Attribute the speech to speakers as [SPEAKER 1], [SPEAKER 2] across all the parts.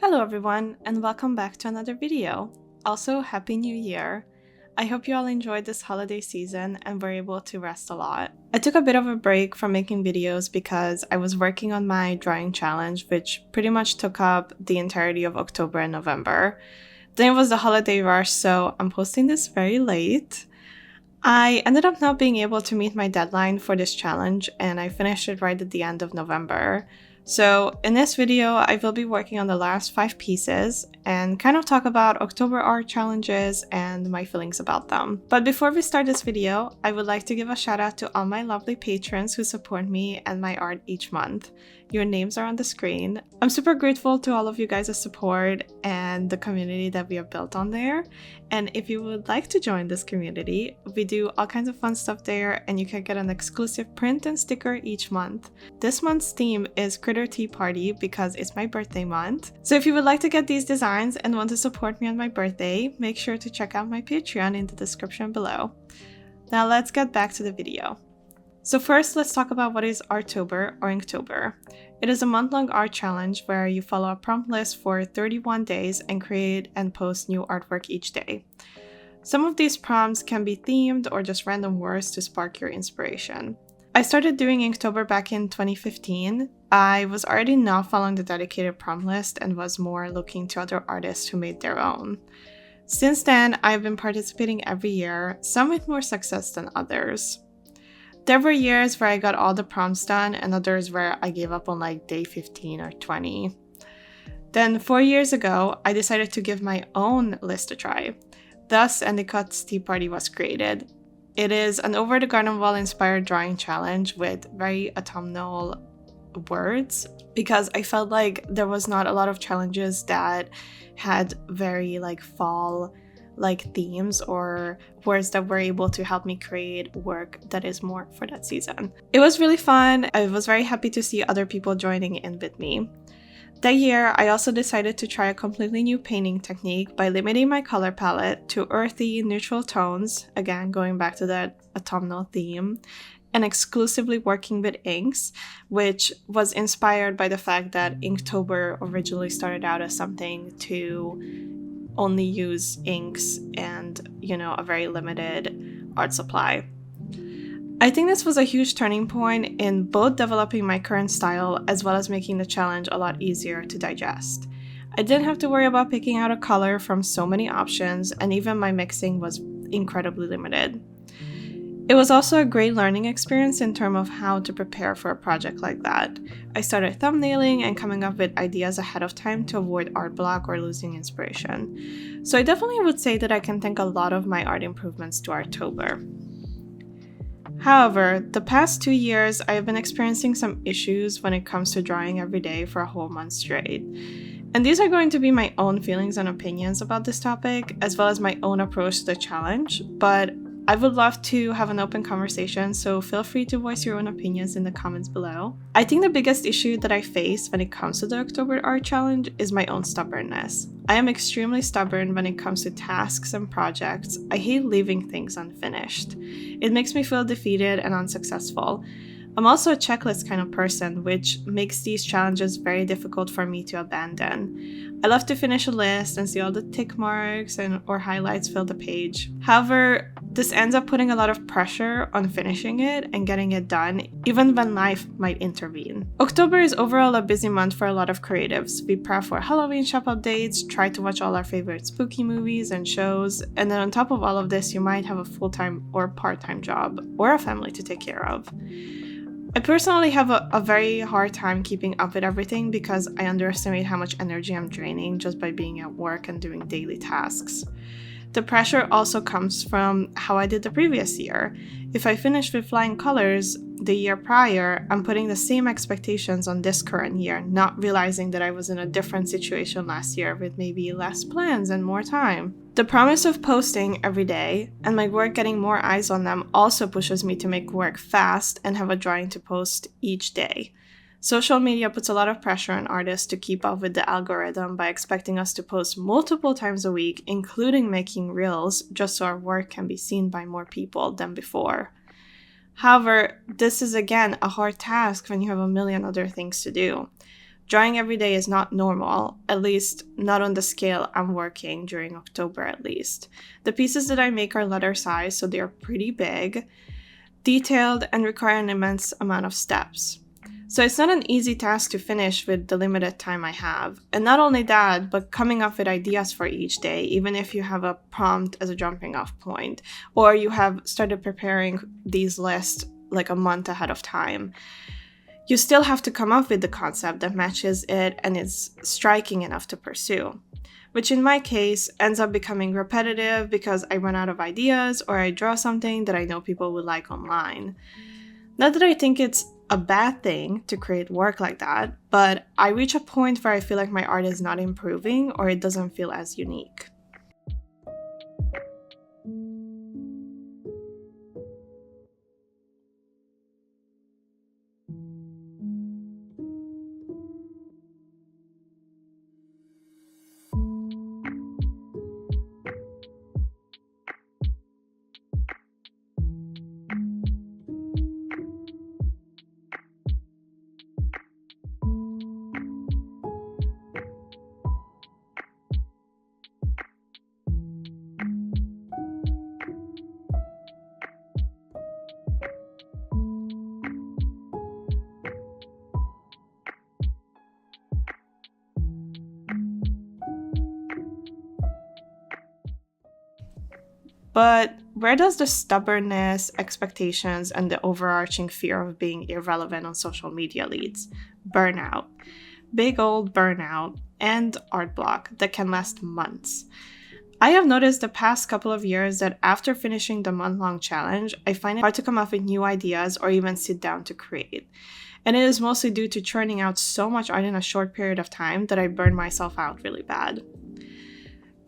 [SPEAKER 1] Hello everyone, and welcome back to another video. Also, Happy New Year! I hope you all enjoyed this holiday season and were able to rest a lot. I took a bit of a break from making videos because I was working on my drawing challenge, which pretty much took up the entirety of October and November. Then it was the holiday rush, so I'm posting this very late. I ended up not being able to meet my deadline for this challenge, and I finished it right at the end of November. So in this video, I will be working on the last 5 pieces and kind of talk about October art challenges and my feelings about them. But before we start this video, I would like to give a shout out to all my lovely patrons who support me and my art each month. Your names are on the screen. I'm super grateful to all of you guys' support and the community that we have built on there. And if you would like to join this community, we do all kinds of fun stuff there, and you can get an exclusive print and sticker each month. This month's theme is Critter Tea Party because it's my birthday month. So if you would like to get these designs and want to support me on my birthday, make sure to check out my Patreon in the description below. Now let's get back to the video. So first, let's talk about what is Arttober or Inktober. It is a month-long art challenge where you follow a prompt list for 31 days and create and post new artwork each day. Some of these prompts can be themed or just random words to spark your inspiration. I started doing Inktober back in 2015. I was already not following the dedicated prompt list and was more looking to other artists who made their own. Since then, I've been participating every year, some with more success than others. There were years where I got all the prompts done and others where I gave up on like day 15 or 20. Then 4 years ago, I decided to give my own list a try. Thus, Endicott's Tea Party was created. It is an over the garden wall inspired drawing challenge with very autumnal words because I felt like there was not a lot of challenges that had very fall themes or words that were able to help me create work that is more for that season. It was really fun. I was very happy to see other people joining in with me. That year, I also decided to try a completely new painting technique by limiting my color palette to earthy, neutral tones, again going back to that autumnal theme, and exclusively working with inks, which was inspired by the fact that Inktober originally started out as something to only use inks and, a very limited art supply. I think this was a huge turning point in both developing my current style as well as making the challenge a lot easier to digest. I didn't have to worry about picking out a color from so many options, and even my mixing was incredibly limited. It was also a great learning experience in terms of how to prepare for a project like that. I started thumbnailing and coming up with ideas ahead of time to avoid art block or losing inspiration. So I definitely would say that I can thank a lot of my art improvements to Arttober. However, the past 2 years, I have been experiencing some issues when it comes to drawing every day for a whole month straight. And these are going to be my own feelings and opinions about this topic, as well as my own approach to the challenge, but I would love to have an open conversation, so feel free to voice your own opinions in the comments below. I think the biggest issue that I face when it comes to the October Art Challenge is my own stubbornness. I am extremely stubborn when it comes to tasks and projects. I hate leaving things unfinished. It makes me feel defeated and unsuccessful. I'm also a checklist kind of person, which makes these challenges very difficult for me to abandon. I love to finish a list and see all the tick marks or highlights fill the page. However, this ends up putting a lot of pressure on finishing it and getting it done, even when life might intervene. October is overall a busy month for a lot of creatives. We prep for Halloween shop updates, try to watch all our favorite spooky movies and shows, and then on top of all of this, you might have a full-time or part-time job or a family to take care of. I personally have a very hard time keeping up with everything because I underestimate how much energy I'm draining just by being at work and doing daily tasks. The pressure also comes from how I did the previous year. If I finished with flying colors the year prior, I'm putting the same expectations on this current year, not realizing that I was in a different situation last year with maybe less plans and more time. The promise of posting every day and my work getting more eyes on them also pushes me to make work fast and have a drawing to post each day. Social media puts a lot of pressure on artists to keep up with the algorithm by expecting us to post multiple times a week, including making reels, just so our work can be seen by more people than before. However, this is again a hard task when you have a million other things to do. Drawing every day is not normal, at least not on the scale I'm working during October at least. The pieces that I make are letter size, so they're pretty big, detailed, and require an immense amount of steps. So it's not an easy task to finish with the limited time I have. And not only that, but coming up with ideas for each day, even if you have a prompt as a jumping off point, or you have started preparing these lists like a month ahead of time. You still have to come up with the concept that matches it and is striking enough to pursue, which in my case ends up becoming repetitive because I run out of ideas or I draw something that I know people would like online. Not that I think it's a bad thing to create work like that, but I reach a point where I feel like my art is not improving or it doesn't feel as unique. But where does the stubbornness, expectations, and the overarching fear of being irrelevant on social media leads? Burnout. Big old burnout and art block that can last months. I have noticed the past couple of years that after finishing the month-long challenge, I find it hard to come up with new ideas or even sit down to create. And it is mostly due to churning out so much art in a short period of time that I burn myself out really bad.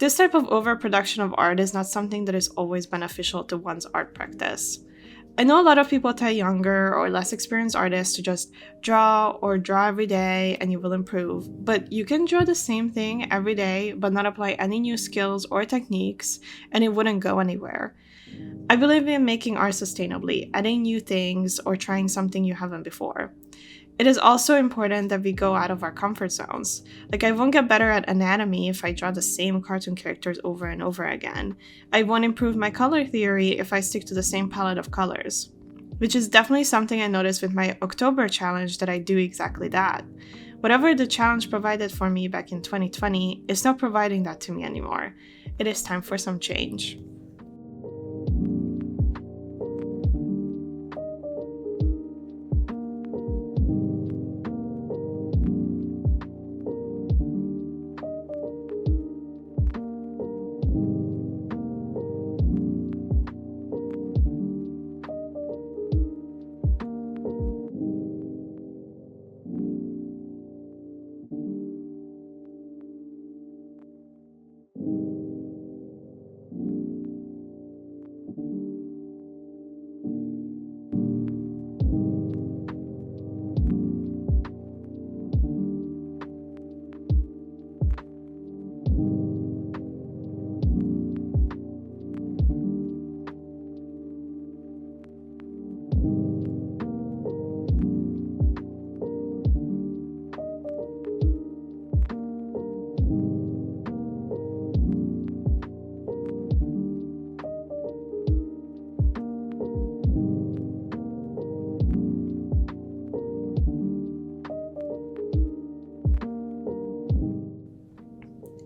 [SPEAKER 1] This type of overproduction of art is not something that is always beneficial to one's art practice. I know a lot of people tell younger or less experienced artists to just draw every day and you will improve, but you can draw the same thing every day but not apply any new skills or techniques and it wouldn't go anywhere. I believe in making art sustainably, adding new things or trying something you haven't before. It is also important that we go out of our comfort zones. Like, I won't get better at anatomy if I draw the same cartoon characters over and over again. I won't improve my color theory if I stick to the same palette of colors. Which is definitely something I noticed with my October challenge, that I do exactly that. Whatever the challenge provided for me back in 2020 is not providing that to me anymore. It is time for some change.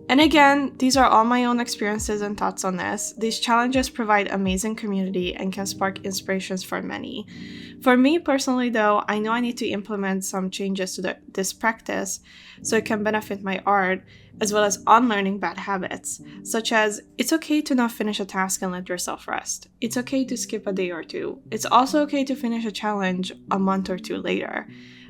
[SPEAKER 1] And again, these are all my own experiences and thoughts on this. These challenges provide amazing community and can spark inspirations for many. For me personally though, I know I need to implement some changes to this practice so it can benefit my art, as well as unlearning bad habits, such as it's okay to not finish a task and let yourself rest. It's okay to skip a day or two. It's also okay to finish a challenge a month or two later.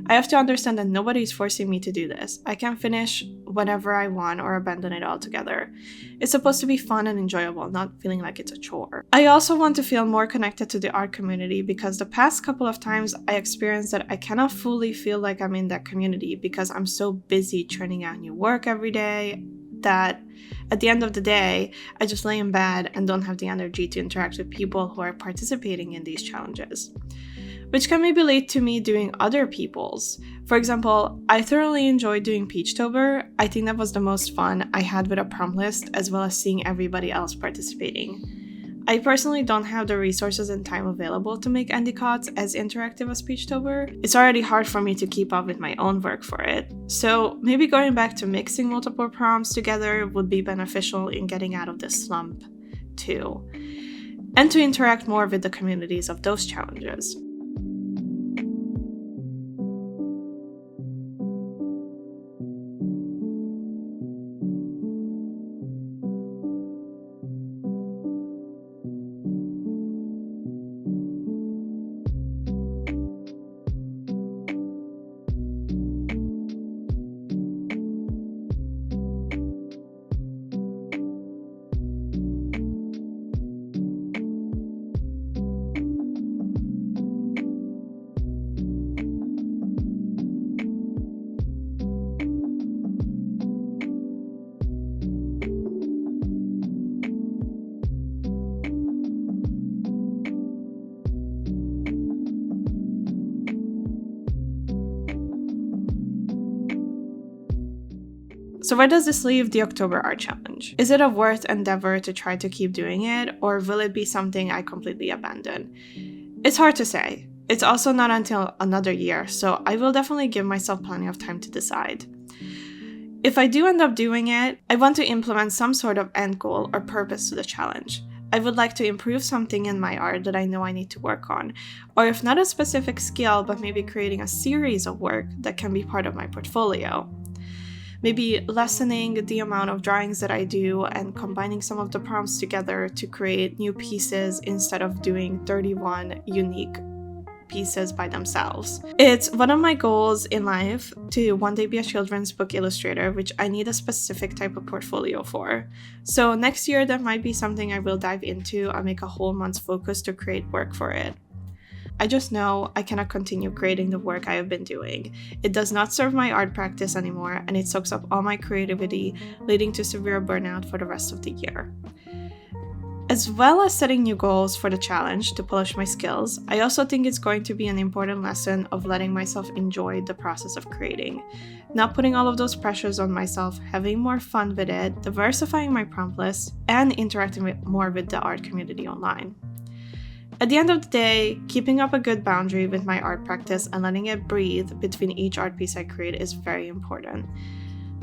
[SPEAKER 1] I have to understand that nobody is forcing me to do this. I can finish whenever I want or abandon it altogether. It's supposed to be fun and enjoyable, not feeling like it's a chore. I also want to feel more connected to the art community because the past couple of times I experienced that I cannot fully feel like I'm in that community because I'm so busy churning out new work every day that at the end of the day, I just lay in bed and don't have the energy to interact with people who are participating in these challenges. which can maybe lead to me doing other people's. For example, I thoroughly enjoyed doing Peachtober. I think that was the most fun I had with a prompt list, as well as seeing everybody else participating. I personally don't have the resources and time available to make Endicots as interactive as Peachtober. It's already hard for me to keep up with my own work for it. So maybe going back to mixing multiple prompts together would be beneficial in getting out of this slump too, and to interact more with the communities of those challenges. So where does this leave the October Art Challenge? Is it a worth endeavor to try to keep doing it, or will it be something I completely abandon? It's hard to say. It's also not until another year, so I will definitely give myself plenty of time to decide. If I do end up doing it, I want to implement some sort of end goal or purpose to the challenge. I would like to improve something in my art that I know I need to work on, or if not a specific skill, but maybe creating a series of work that can be part of my portfolio. Maybe lessening the amount of drawings that I do and combining some of the prompts together to create new pieces instead of doing 31 unique pieces by themselves. It's one of my goals in life to one day be a children's book illustrator, which I need a specific type of portfolio for. So next year, that might be something I will dive into and make a whole month's focus to create work for it. I just know I cannot continue creating the work I have been doing. It does not serve my art practice anymore, and it soaks up all my creativity, leading to severe burnout for the rest of the year. As well as setting new goals for the challenge to polish my skills, I also think it's going to be an important lesson of letting myself enjoy the process of creating. Not putting all of those pressures on myself, having more fun with it, diversifying my prompt list, and interacting more with the art community online. At the end of the day, keeping up a good boundary with my art practice and letting it breathe between each art piece I create is very important.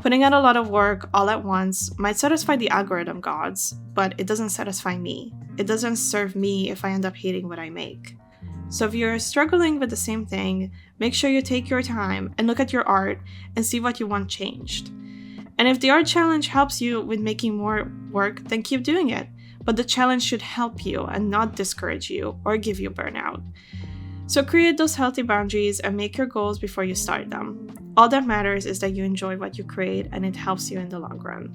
[SPEAKER 1] Putting out a lot of work all at once might satisfy the algorithm gods, but it doesn't satisfy me. It doesn't serve me if I end up hating what I make. So if you're struggling with the same thing, make sure you take your time and look at your art and see what you want changed. And if the art challenge helps you with making more work, then keep doing it. But the challenge should help you and not discourage you or give you burnout. So create those healthy boundaries and make your goals before you start them. All that matters is that you enjoy what you create and it helps you in the long run.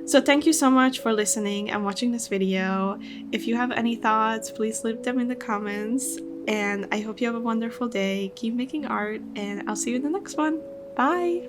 [SPEAKER 1] So thank you so much for listening and watching this video. If you have any thoughts, please leave them in the comments. And I hope you have a wonderful day. Keep making art, and I'll see you in the next one. Bye!